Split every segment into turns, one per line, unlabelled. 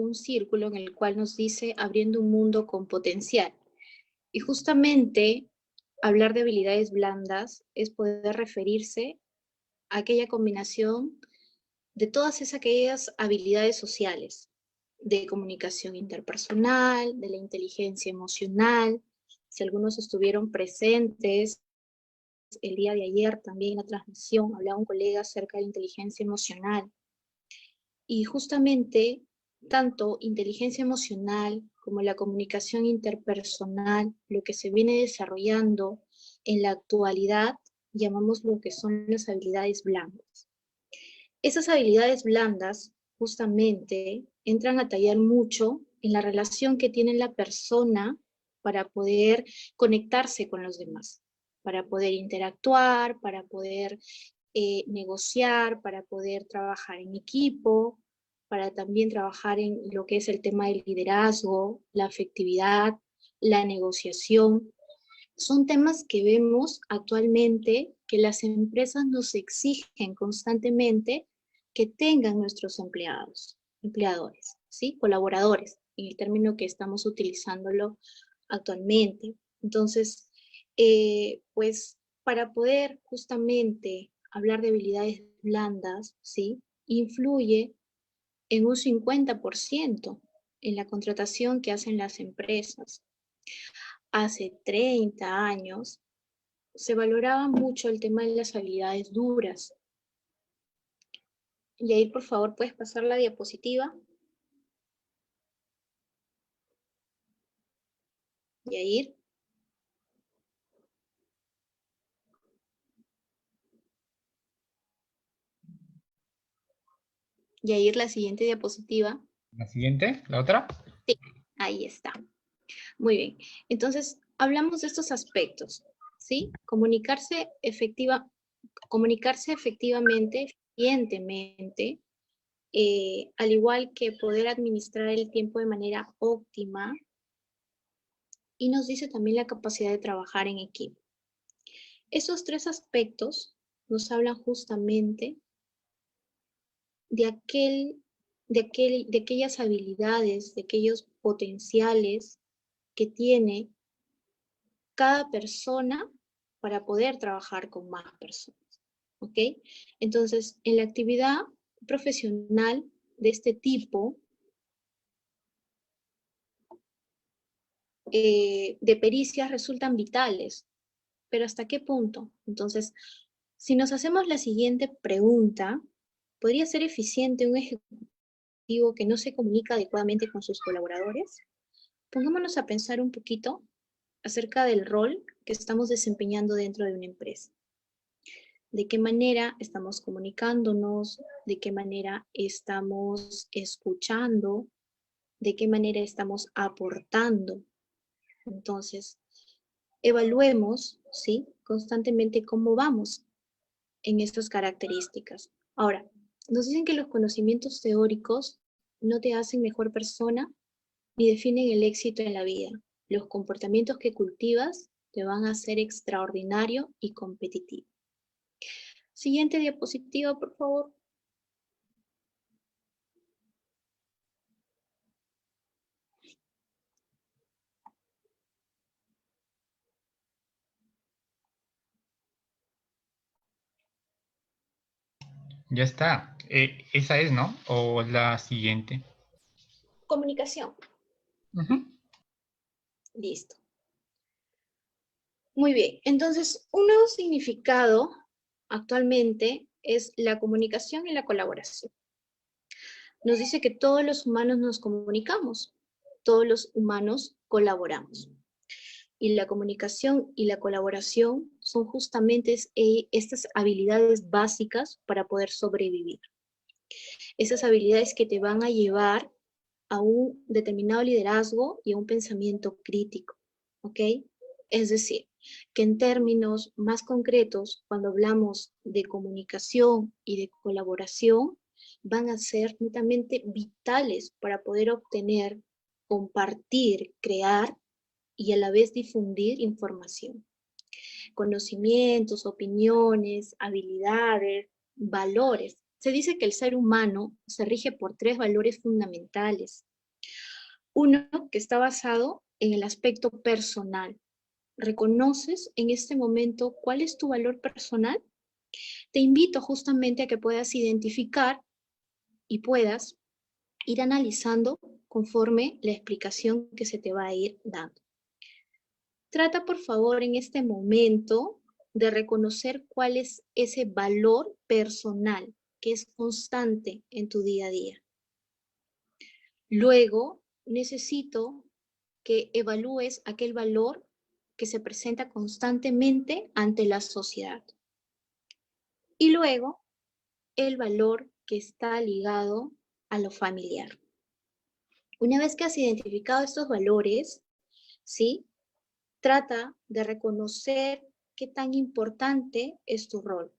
un círculo en el cual nos dice abriendo un mundo con potencial. Y justamente hablar de habilidades blandas es poder referirse a aquella combinación de todas aquellas habilidades sociales, de comunicación interpersonal, de la inteligencia emocional. Si algunos estuvieron presentes el día de ayer también en la transmisión, hablaba un colega acerca de la inteligencia emocional. Y justamente tanto inteligencia emocional como la comunicación interpersonal, lo que se viene desarrollando en la actualidad, llamamos lo que son las habilidades blandas. Esas habilidades blandas justamente entran a tallar mucho en la relación que tiene la persona para poder conectarse con los demás, para poder interactuar, para poder negociar, para poder trabajar en equipo, para también trabajar en lo que es el tema del liderazgo, la afectividad, la negociación. Son temas que vemos actualmente que las empresas nos exigen constantemente que tengan nuestros empleadores, ¿sí? Colaboradores, en el término que estamos utilizándolo actualmente. Entonces, pues para poder justamente hablar de habilidades blandas, ¿sí? Influye en un 50% en la contratación que hacen las empresas. Hace 30 años se valoraba mucho el tema de las habilidades duras. Yair, por favor, ¿puedes pasar la diapositiva? Yair. Yair, la siguiente diapositiva.
¿La siguiente? ¿La otra?
Sí, ahí está. Muy bien. Entonces, hablamos de estos aspectos, ¿sí? Comunicarse efectivamente, eficientemente, al igual que poder administrar el tiempo de manera óptima, y nos dice también la capacidad de trabajar en equipo. Esos tres aspectos nos hablan justamente de aquellas habilidades, de aquellos potenciales que tiene cada persona para poder trabajar con más personas, ¿ok? Entonces, en la actividad profesional de este tipo, de pericias resultan vitales, pero ¿hasta qué punto? Entonces, si nos hacemos la siguiente pregunta, ¿podría ser eficiente un ejecutivo que no se comunica adecuadamente con sus colaboradores? Pongámonos a pensar un poquito acerca del rol que estamos desempeñando dentro de una empresa. ¿De qué manera estamos comunicándonos? ¿De qué manera estamos escuchando? ¿De qué manera estamos aportando? Entonces, evaluemos, ¿sí? Constantemente cómo vamos en estas características. Ahora, nos dicen que los conocimientos teóricos no te hacen mejor persona ni definen el éxito en la vida. Los comportamientos que cultivas te van a hacer extraordinario y competitivo. Siguiente diapositiva, por favor.
Ya está. Esa es, ¿no? ¿O la siguiente?
Comunicación. Listo. Muy bien. Entonces, un nuevo significado actualmente es la comunicación y la colaboración. Nos dice que todos los humanos nos comunicamos, todos los humanos colaboramos. Y la comunicación y la colaboración son justamente estas habilidades básicas para poder sobrevivir. Esas habilidades que te van a llevar a un determinado liderazgo y a un pensamiento crítico, ¿ok? Es decir, que en términos más concretos, cuando hablamos de comunicación y de colaboración, van a ser netamente vitales para poder obtener, compartir, crear y a la vez difundir información. Conocimientos, opiniones, habilidades, valores. Se dice que el ser humano se rige por 3 valores fundamentales, Uno que está basado en el aspecto personal. ¿Reconoces en este momento cuál es tu valor personal? Te invito justamente a que puedas identificar y puedas ir analizando conforme la explicación que se te va a ir dando. Trata, por favor, en este momento de reconocer cuál es ese valor personal que es constante en tu día a día. Luego, necesito que evalúes aquel valor que se presenta constantemente ante la sociedad. Y luego, el valor que está ligado a lo familiar. Una vez que has identificado estos valores, ¿sí? Trata de reconocer qué tan importante es tu rol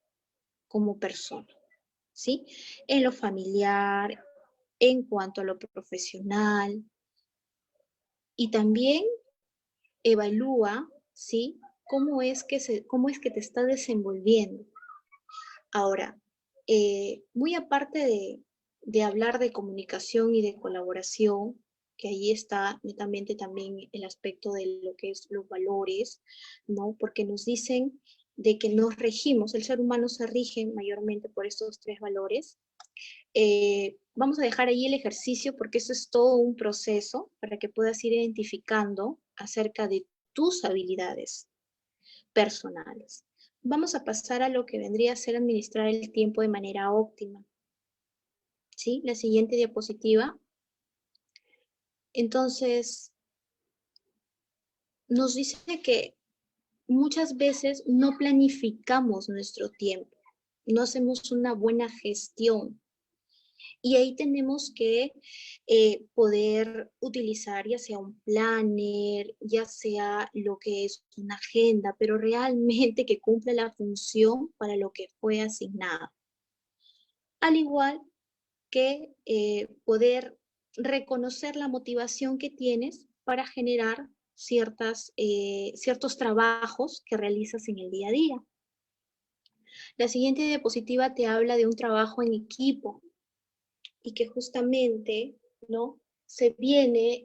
como persona, ¿sí? En lo familiar, en cuanto a lo profesional, y también evalúa, ¿sí? Cómo es que te está desenvolviendo. Ahora, muy aparte de hablar de comunicación y de colaboración, que ahí está netamente también el aspecto de lo que es los valores, ¿no? Porque nos dicen de que nos regimos, el ser humano se rige mayormente por estos tres valores. Vamos a dejar ahí el ejercicio porque eso es todo un proceso para que puedas ir identificando acerca de tus habilidades personales. Vamos a pasar a lo que vendría a ser administrar el tiempo de manera óptima. ¿Sí? La siguiente diapositiva. Entonces, nos dice que muchas veces no planificamos nuestro tiempo, no hacemos una buena gestión. Y ahí tenemos que poder utilizar ya sea un planner, ya sea lo que es una agenda, pero realmente que cumpla la función para lo que fue asignado. Al igual que poder reconocer la motivación que tienes para generar ciertos trabajos que realizas en el día a día. La siguiente diapositiva te habla de un trabajo en equipo y que justamente, ¿no? Se viene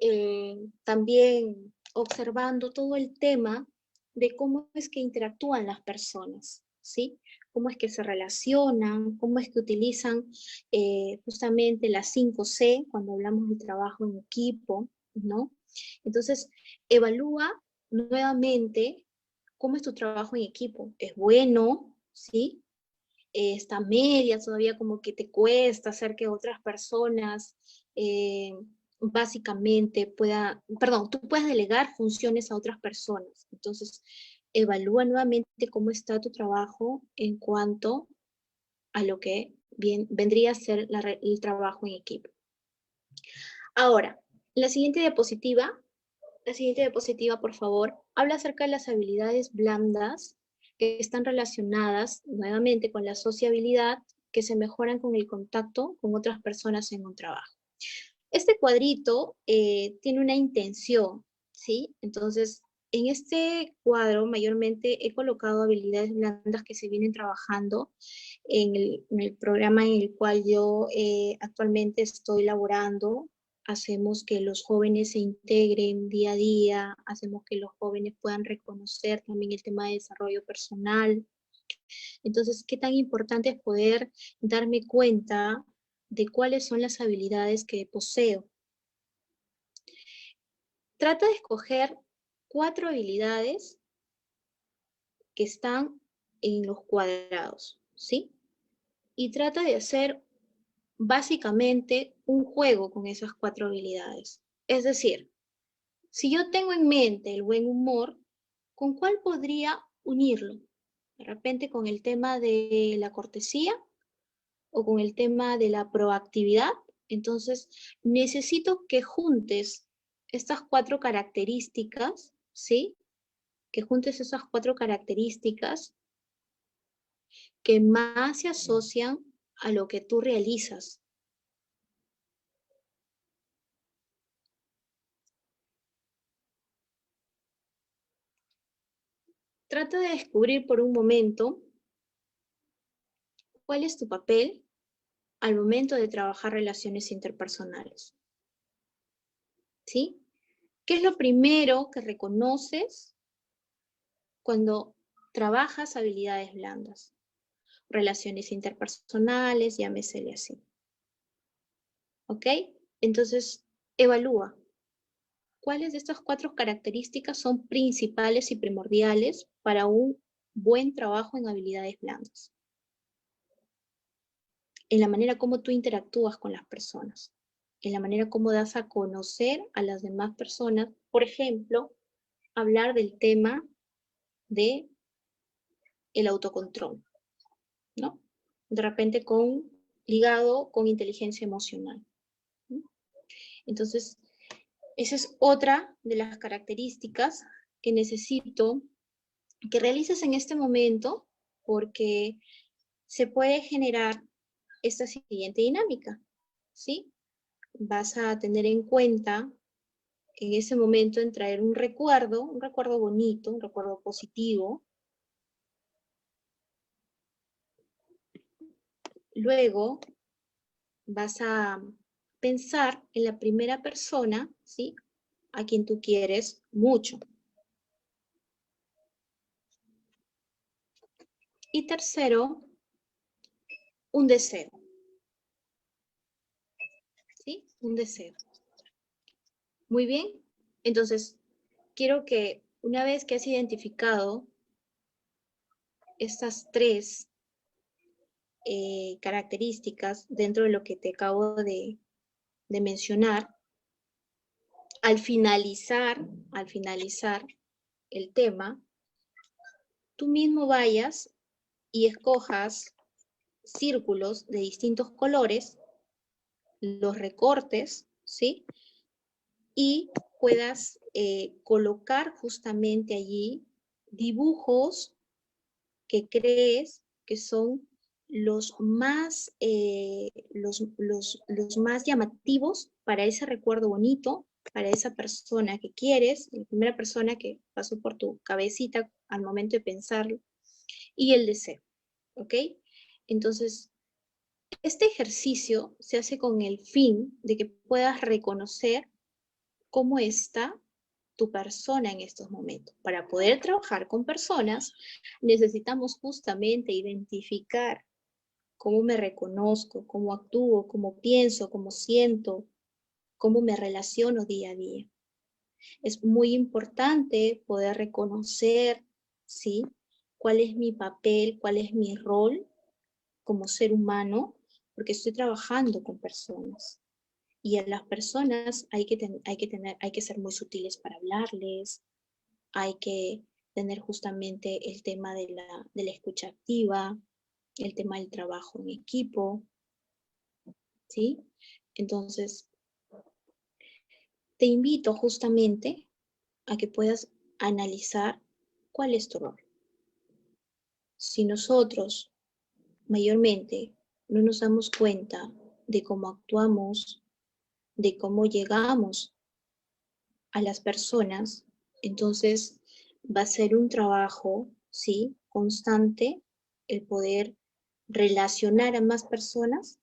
también observando todo el tema de cómo es que interactúan las personas, ¿sí? Cómo es que se relacionan, cómo es que utilizan justamente las 5C cuando hablamos de trabajo en equipo, ¿no? Entonces, evalúa nuevamente cómo es tu trabajo en equipo. ¿Es bueno? ¿Sí? Está media, todavía como que te cuesta hacer que otras personas básicamente tú puedas delegar funciones a otras personas. Entonces, evalúa nuevamente cómo está tu trabajo en cuanto a lo que vendría a ser el trabajo en equipo. Ahora, la siguiente diapositiva, por favor, habla acerca de las habilidades blandas que están relacionadas nuevamente con la sociabilidad, que se mejoran con el contacto con otras personas en un trabajo. Este cuadrito tiene una intención, ¿sí? Entonces, en este cuadro mayormente he colocado habilidades blandas que se vienen trabajando en el programa en el cual yo actualmente estoy laborando. Hacemos que los jóvenes se integren día a día, hacemos que los jóvenes puedan reconocer también el tema de desarrollo personal. Entonces, ¿qué tan importante es poder darme cuenta de cuáles son las habilidades que poseo? Trata de escoger 4 habilidades que están en los cuadrados, ¿sí? Y trata de hacer básicamente un juego con esas 4 habilidades. Es decir, si yo tengo en mente el buen humor, ¿con cuál podría unirlo? De repente con el tema de la cortesía o con el tema de la proactividad. Entonces, necesito que juntes estas 4 características, ¿sí? Que juntes esas 4 características que más se asocian a lo que tú realizas. Trata de descubrir por un momento cuál es tu papel al momento de trabajar relaciones interpersonales. ¿sí? ¿Qué es lo primero que reconoces cuando trabajas habilidades blandas? Relaciones interpersonales, llámesele así. ¿Ok? Entonces, evalúa. ¿Cuáles de estas 4 características son principales y primordiales para un buen trabajo en habilidades blandas? En la manera como tú interactúas con las personas, en la manera como das a conocer a las demás personas. Por ejemplo, hablar del tema de el autocontrol, ¿no? De repente ligado con inteligencia emocional, ¿no? Entonces, esa es otra de las características que necesito que realices en este momento, porque se puede generar esta siguiente dinámica, ¿sí? Vas a tener en cuenta en ese momento en traer un recuerdo bonito, un recuerdo positivo. Luego vas a pensar en la primera persona, ¿sí? A quien tú quieres mucho. Y tercero, un deseo, ¿sí? Un deseo. Muy bien. Entonces, quiero que una vez que has identificado estas 3 características dentro de lo que te acabo de mencionar, al finalizar el tema, tú mismo vayas y escojas círculos de distintos colores, los recortes, ¿sí? Y puedas colocar justamente allí dibujos que crees que son los más llamativos para ese recuerdo bonito, para esa persona que quieres, la primera persona que pasó por tu cabecita al momento de pensarlo, y el deseo, ¿ok? Entonces, este ejercicio se hace con el fin de que puedas reconocer cómo está tu persona en estos momentos. Para poder trabajar con personas, necesitamos justamente identificar cómo me reconozco, cómo actúo, cómo pienso, cómo siento, cómo me relaciono día a día. Es muy importante poder reconocer, ¿sí? Cuál es mi papel, cuál es mi rol como ser humano, porque estoy trabajando con personas. Y a las personas hay que ser muy sutiles para hablarles, hay que tener justamente el tema de la escucha activa, el tema del trabajo en equipo, ¿sí? Entonces, te invito justamente a que puedas analizar cuál es tu rol. Si nosotros mayormente no nos damos cuenta de cómo actuamos, de cómo llegamos a las personas, entonces va a ser un trabajo, ¿sí? Constante el poder relacionar a más personas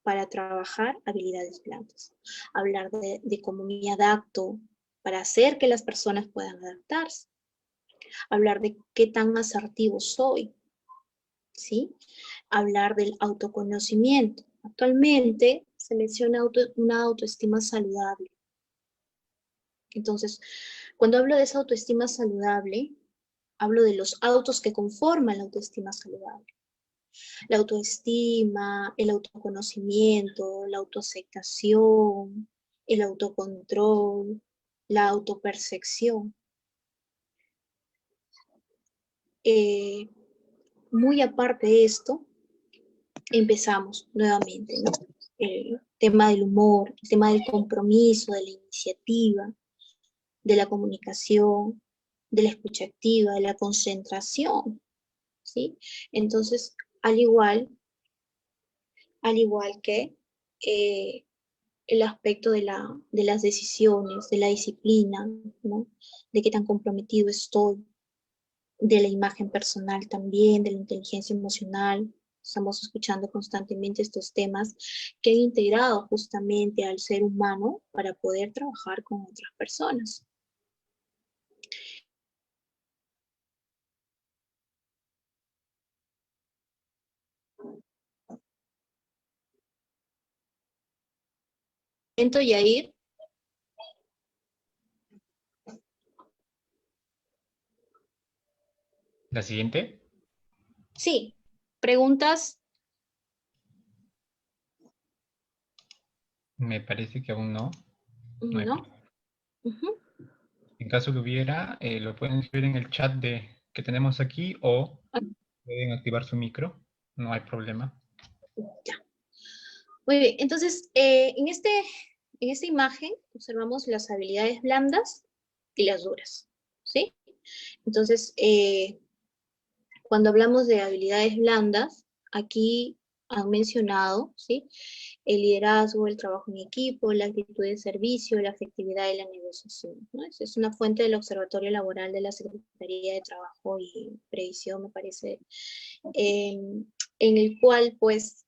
para trabajar habilidades blandas. Hablar de cómo me adapto para hacer que las personas puedan adaptarse. Hablar de qué tan asertivo soy, ¿sí? Hablar del autoconocimiento. Actualmente se menciona una autoestima saludable. Entonces, cuando hablo de esa autoestima saludable, hablo de los autos que conforman la autoestima saludable. La autoestima, el autoconocimiento, la autoaceptación, el autocontrol, la autopercepción. Muy aparte de esto, empezamos nuevamente, ¿no? El tema del humor, el tema del compromiso, de la iniciativa, de la comunicación, de la escucha activa, de la concentración, ¿sí? Entonces, al igual que el aspecto de las decisiones, de la disciplina, ¿no? De qué tan comprometido estoy, de la imagen personal también, de la inteligencia emocional, Estamos escuchando constantemente estos temas que han integrado justamente al ser humano para poder trabajar con otras personas. Yair.
¿La siguiente?
Sí, preguntas.
Me parece que aún no. No hay
¿No?
problema.
Ujú.
En caso que hubiera, lo pueden escribir en el chat que tenemos aquí o pueden activar su micro. No hay problema.
Ya. Muy bien, entonces en esta imagen observamos las habilidades blandas y las duras, ¿sí? Entonces, cuando hablamos de habilidades blandas, aquí han mencionado, ¿sí? El liderazgo, el trabajo en equipo, la actitud de servicio, la afectividad y la negociación, ¿no? Esa es una fuente del Observatorio Laboral de la Secretaría de Trabajo y Previsión, me parece, en el cual, pues,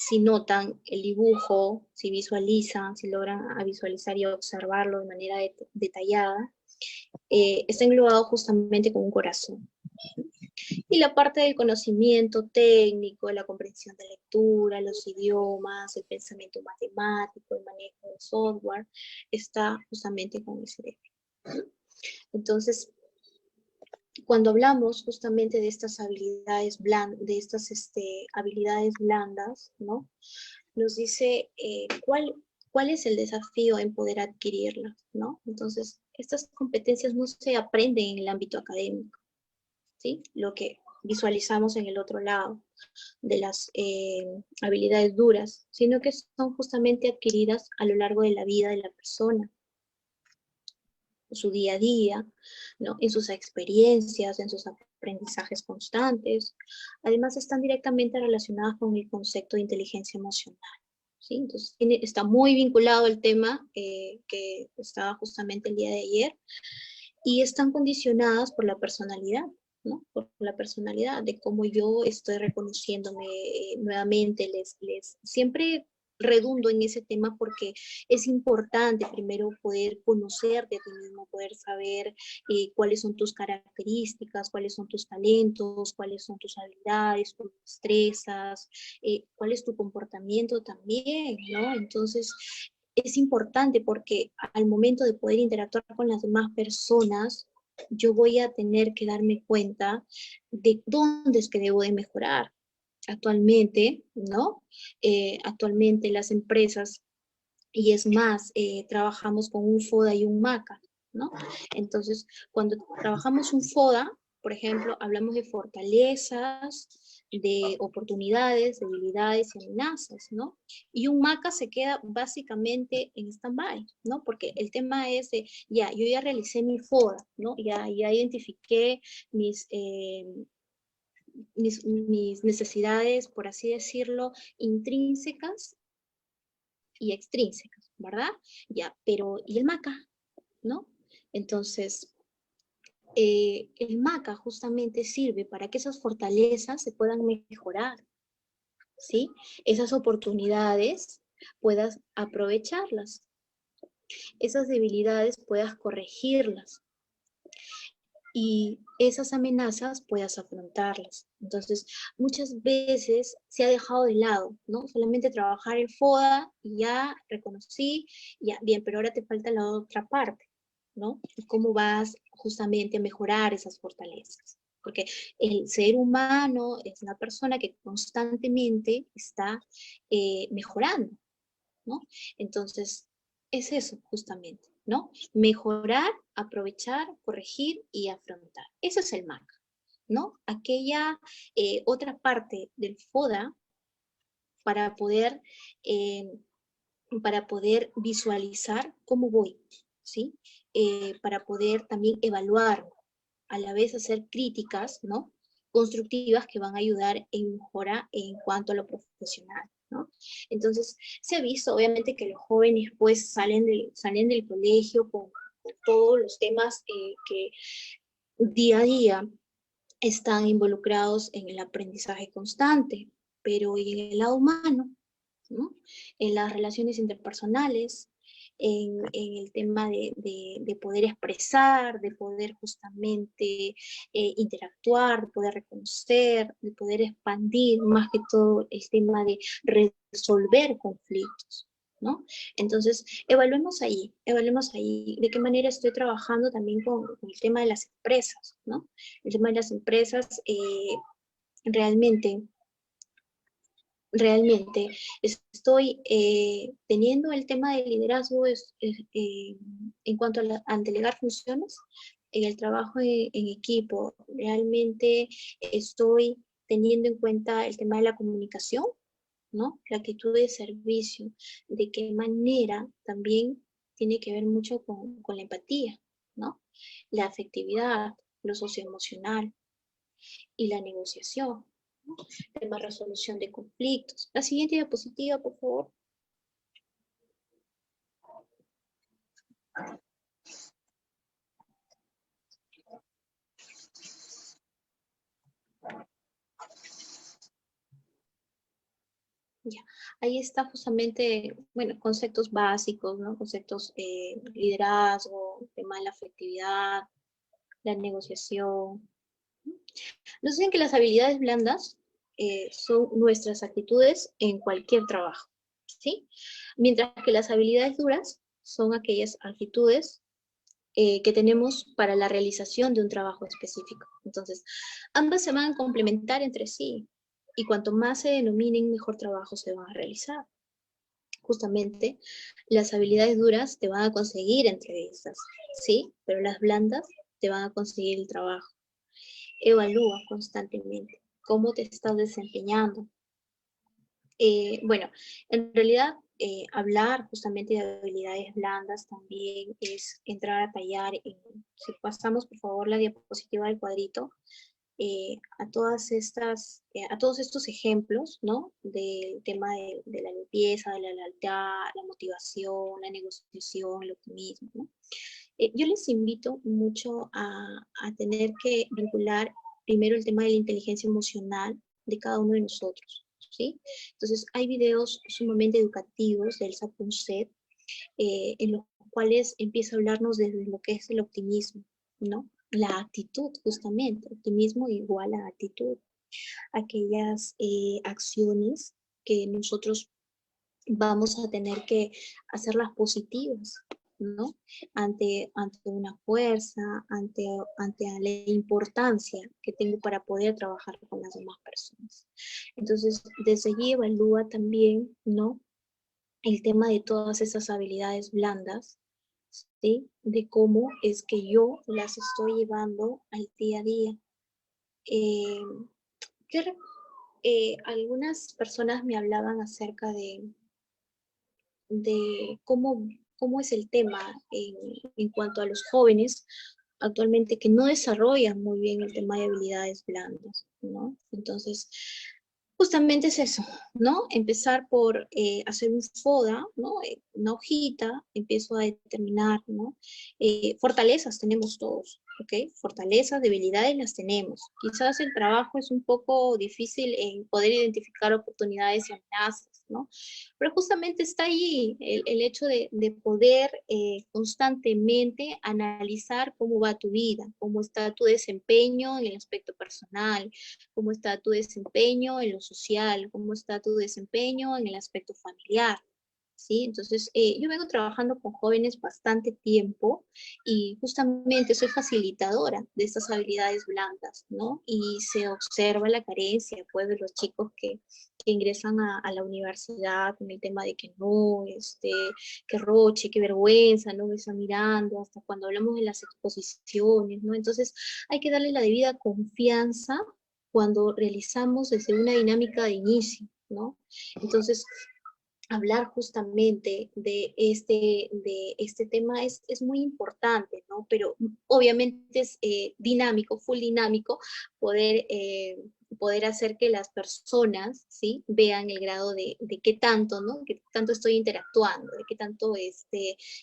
si notan el dibujo, si visualizan, si logran visualizar y observarlo de manera detallada, está englobado justamente con un corazón. Y la parte del conocimiento técnico, la comprensión de lectura, los idiomas, el pensamiento matemático, el manejo de software, está justamente con el cerebro. Entonces, cuando hablamos justamente de estas habilidades blandas, ¿no? Nos dice cuál es el desafío en poder adquirirlas, ¿no? Entonces, estas competencias no se aprenden en el ámbito académico, ¿sí? Lo que visualizamos en el otro lado de las habilidades duras, sino que son justamente adquiridas a lo largo de la vida de la persona, su día a día, ¿no? En sus experiencias, en sus aprendizajes constantes. Además, están directamente relacionadas con el concepto de inteligencia emocional. ¿Sí? Entonces, está muy vinculado el tema que estaba justamente el día de ayer, y están condicionadas por la personalidad, ¿no? Por la personalidad, de cómo yo estoy reconociéndome nuevamente, siempre redundo en ese tema porque es importante primero poder conocerte a ti mismo, poder saber cuáles son tus características, cuáles son tus talentos, cuáles son tus habilidades, tus destrezas, cuál es tu comportamiento también, ¿no? Entonces, es importante porque al momento de poder interactuar con las demás personas, yo voy a tener que darme cuenta de dónde es que debo de mejorar. Actualmente, ¿no? Actualmente las empresas, y es más, trabajamos con un FODA y un MACA, ¿no? Entonces, cuando trabajamos un FODA, por ejemplo, hablamos de fortalezas, de oportunidades, debilidades y amenazas, ¿no? Y un MACA se queda básicamente en stand-by, ¿no? Porque el tema es de, ya, yo ya realicé mi FODA, ¿no? Ya identifiqué mis necesidades, por así decirlo, intrínsecas y extrínsecas, ¿verdad? Ya, pero ¿y el MACA? ¿No? Entonces, el MACA justamente sirve para que esas fortalezas se puedan mejorar, ¿sí? Esas oportunidades puedas aprovecharlas, esas debilidades puedas corregirlas y esas amenazas puedas afrontarlas. Entonces, muchas veces se ha dejado de lado, ¿no? Solamente trabajar el FODA y ya reconocí, ya, bien, pero ahora te falta la otra parte, ¿no? ¿Cómo vas justamente a mejorar esas fortalezas? Porque el ser humano es una persona que constantemente está mejorando, ¿no? Entonces, es eso justamente, ¿no? Mejorar, aprovechar, corregir y afrontar. Eso es el MAC, ¿no? Aquella otra parte del FODA para poder, eh, para poder visualizar cómo voy, ¿sí? Para poder también evaluar, a la vez hacer críticas, ¿no? Constructivas que van a ayudar en mejora en cuanto a lo profesional, ¿no? Entonces, se ha visto obviamente que los jóvenes pues salen del colegio con todos los temas que día a día están involucrados en el aprendizaje constante, pero ¿y en el lado humano? ¿No? En las relaciones interpersonales, en el tema de poder expresar, de poder justamente interactuar, de poder reconocer, de poder expandir, más que todo el tema de resolver conflictos, ¿no? Entonces, evaluemos ahí de qué manera estoy trabajando también con el tema de las empresas, ¿no? El tema de las empresas, realmente realmente estoy teniendo el tema de liderazgo en cuanto a delegar funciones, en el trabajo en equipo. Realmente estoy teniendo en cuenta el tema de la comunicación, ¿no? La actitud de servicio, de qué manera también tiene que ver mucho con la empatía, ¿no? La afectividad, lo socioemocional y la negociación, ¿no? Tema resolución de conflictos. La siguiente diapositiva, por favor. Ya. Ahí está justamente, bueno, conceptos básicos, ¿no? Conceptos liderazgo, tema de la afectividad, la negociación. Nos dicen que las habilidades blandas son nuestras actitudes en cualquier trabajo, ¿sí? Mientras que las habilidades duras son aquellas actitudes que tenemos para la realización de un trabajo específico. Entonces, ambas se van a complementar entre sí, y cuanto más se denominen, mejor trabajo se van a realizar. Justamente, las habilidades duras te van a conseguir entrevistas, ¿sí? Pero las blandas te van a conseguir el trabajo. Evalúa constantemente cómo te estás desempeñando. Bueno, en realidad, hablar justamente de habilidades blandas también es entrar a tallar, si pasamos por favor la diapositiva del cuadrito, a todos estos ejemplos, ¿no? Del tema de la limpieza, de la lealtad, la motivación, la negociación, el optimismo, ¿no? Yo les invito mucho a tener que vincular primero el tema de la inteligencia emocional de cada uno de nosotros, ¿sí? Entonces, hay videos sumamente educativos de Elsa Ponset, en los cuales empieza a hablarnos de lo que es el optimismo, ¿no? La actitud, justamente, optimismo igual a actitud. Aquellas acciones que nosotros vamos a tener que hacerlas positivas, ¿no? Ante una fuerza, ante la importancia que tengo para poder trabajar con las demás personas. Entonces, desde allí evalúa también, ¿no? El tema de todas esas habilidades blandas, ¿sí? De cómo es que yo las estoy llevando al día a día. Eh, Algunas personas me hablaban acerca de cómo es el tema en cuanto a los jóvenes actualmente que no desarrollan muy bien el tema de habilidades blandas, ¿no? Entonces, justamente es eso, ¿no? Empezar por hacer un FODA, ¿no? Una hojita, empiezo a determinar, ¿no? Fortalezas tenemos todos, ¿ok? Fortalezas, debilidades las tenemos. Quizás el trabajo es un poco difícil en poder identificar oportunidades y amenazas, ¿no? Pero justamente está ahí el hecho de poder constantemente analizar cómo va tu vida, cómo está tu desempeño en el aspecto personal, cómo está tu desempeño en lo social, cómo está tu desempeño en el aspecto familiar. ¿Sí? Entonces, yo vengo trabajando con jóvenes bastante tiempo y justamente soy facilitadora de estas habilidades blandas, ¿no? Y se observa la carencia, pues, de los chicos que ingresan a la universidad con el tema de que no, que roche, qué vergüenza, ¿no? Me están mirando, hasta cuando hablamos de las exposiciones, ¿no? Entonces, hay que darle la debida confianza cuando realizamos desde una dinámica de inicio, ¿no? Entonces, hablar justamente de este tema es muy importante, ¿no? Pero obviamente es dinámico, full dinámico, poder poder hacer que las personas, ¿sí?, vean el grado de qué tanto, ¿no?, qué tanto estoy interactuando, de qué tanto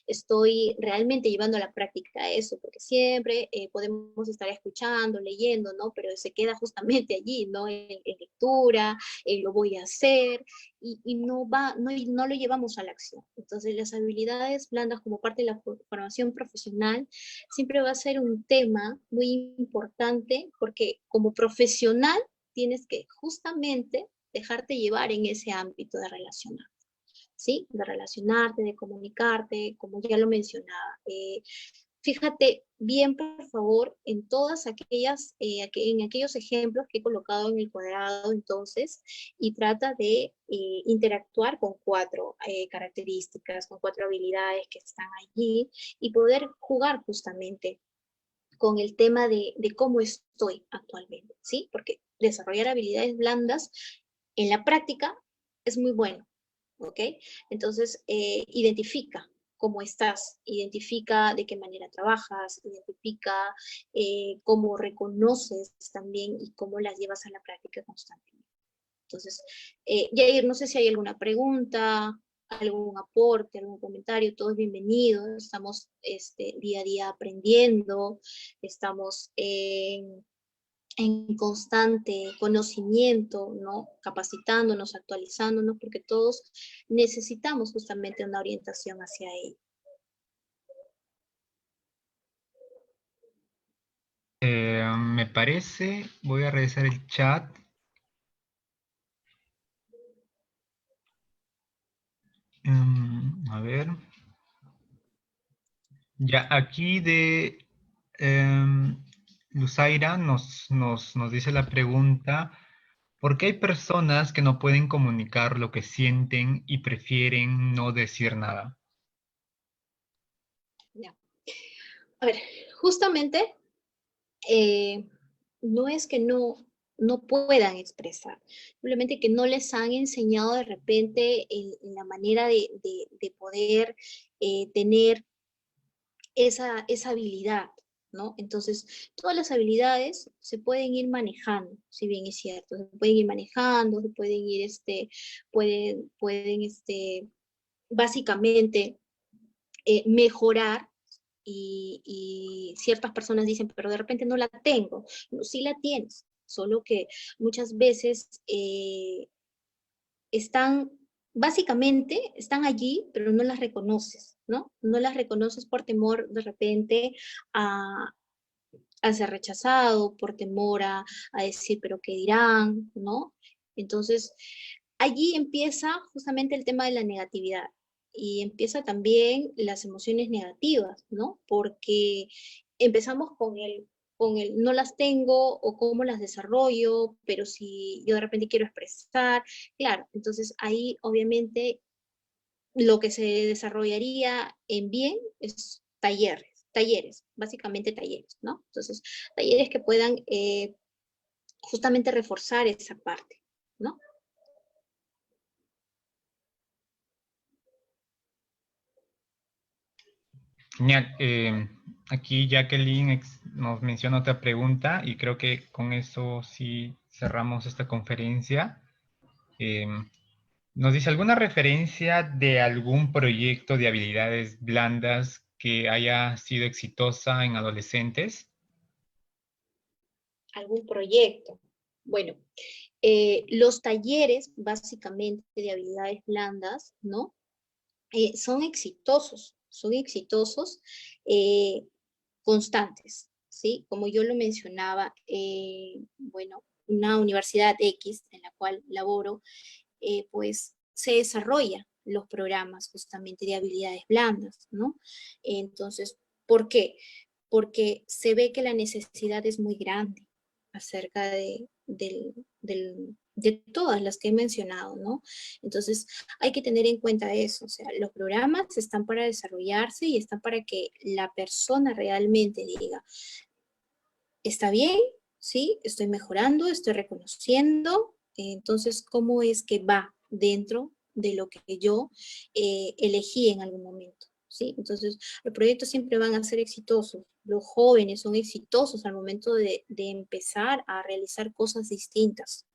estoy realmente llevando a la práctica eso, porque siempre podemos estar escuchando, leyendo, ¿no?, pero se queda justamente allí, ¿no?, en lectura, lo voy a hacer, y no no lo llevamos a la acción. Entonces, las habilidades blandas como parte de la formación profesional siempre va a ser un tema muy importante, porque como profesional tienes que justamente dejarte llevar en ese ámbito de relacionar, ¿sí? De relacionarte, de comunicarte, como ya lo mencionaba. Fíjate bien, por favor, en todas aquellas, en aquellos ejemplos que he colocado en el cuadrado, entonces, y trata de interactuar con 4 características, con 4 habilidades que están allí, y poder jugar justamente con el tema de cómo estoy actualmente, ¿sí? Porque desarrollar habilidades blandas en la práctica es muy bueno, ¿ok? Entonces, identifica cómo estás, identifica de qué manera trabajas, identifica cómo reconoces también y cómo las llevas a la práctica constantemente. Entonces, Yair, no sé si hay alguna pregunta, algún aporte, algún comentario, todo es bienvenido. Estamos día a día aprendiendo, estamos en constante conocimiento, ¿no?, capacitándonos, actualizándonos, porque todos necesitamos justamente una orientación hacia ello.
Me parece, voy a revisar el chat. A ver. Ya, aquí de Luzaira nos dice la pregunta, ¿por qué hay personas que no pueden comunicar lo que sienten y prefieren no decir nada?
Ya. A ver, justamente no es que no puedan expresar, simplemente que no les han enseñado de repente en la manera de poder tener esa habilidad, ¿no? Entonces, todas las habilidades se pueden ir manejando, si bien es cierto, se pueden ir manejando, se pueden ir, pueden, básicamente mejorar, y ciertas personas dicen, pero de repente no la tengo. No, sí la tienes, solo que muchas veces están, básicamente, están allí, pero no las reconoces, ¿no? No las reconoces por temor de repente a, a ser rechazado, por temor a decir, pero ¿qué dirán? ¿No? Entonces, allí empieza justamente el tema de la negatividad y empieza también las emociones negativas, ¿no? Porque empezamos con el no las tengo o cómo las desarrollo, pero si yo de repente quiero expresar, claro, entonces ahí obviamente lo que se desarrollaría en bien es talleres, básicamente talleres, ¿no? Entonces, talleres que puedan justamente reforzar esa parte, ¿no?
Genial. Aquí Jacqueline nos menciona otra pregunta y creo que con eso sí cerramos esta conferencia. Nos dice, ¿alguna referencia de algún proyecto de habilidades blandas que haya sido exitosa en adolescentes?
Algún proyecto. Bueno, los talleres básicamente de habilidades blandas, ¿no? Son exitosos, eh, constantes, ¿sí? Como yo lo mencionaba, bueno, una universidad X en la cual laboro, pues se desarrolla los programas justamente de habilidades blandas, ¿no? Entonces, ¿por qué? Porque se ve que la necesidad es muy grande acerca de todas las que he mencionado, ¿no? Entonces, hay que tener en cuenta eso, o sea, los programas están para desarrollarse y están para que la persona realmente diga, está bien, sí, estoy mejorando, estoy reconociendo, entonces, ¿cómo es que va dentro de lo que yo elegí en algún momento? ¿Sí? Entonces, los proyectos siempre van a ser exitosos, los jóvenes son exitosos al momento de empezar a realizar cosas distintas.